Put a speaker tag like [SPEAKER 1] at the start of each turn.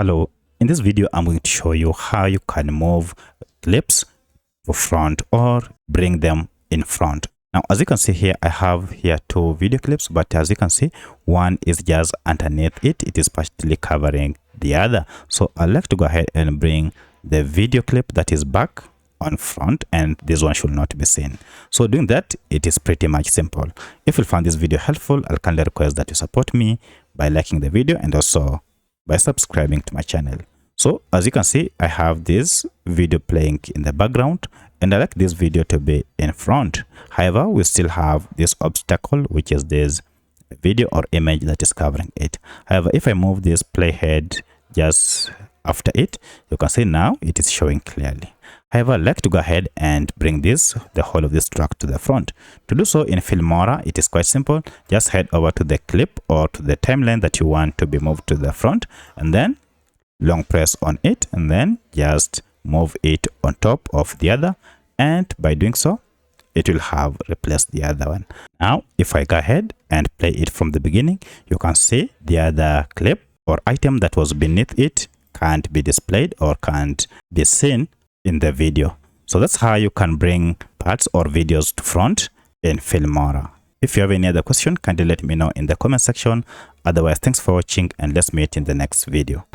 [SPEAKER 1] Hello, in this video I'm going to show you how you can move clips to front or bring them in front. Now as you can see here, I have here two video clips, but as you can see, one is just underneath it is partially covering the other. So I'd like to go ahead and bring the video clip that is back on front, and this one should not be seen. So doing that, it is pretty much simple. If you found this video helpful, I'll kindly request that you support me by liking the video and also by subscribing to my channel. So as you can see, I have this video playing in the background and I like this video to be in front. However, we still have this obstacle, which is this video or image that is covering it. However, if I move this playhead just after it, you can see now it is showing clearly. However, I'd like to go ahead and bring the whole of this track to the front. To do so in Filmora, it is quite simple. Just head over to the clip or to the timeline that you want to be moved to the front, and then long press on it, and then just move it on top of the other. And by doing so, it will have replaced the other one. Now, if I go ahead and play it from the beginning, you can see the other clip or item that was beneath it can't be displayed or can't be seen in the video. So that's how you can bring parts or videos to front in Filmora. If you have any other question, kindly let me know in the comment section. Otherwise, thanks for watching and let's meet in the next video.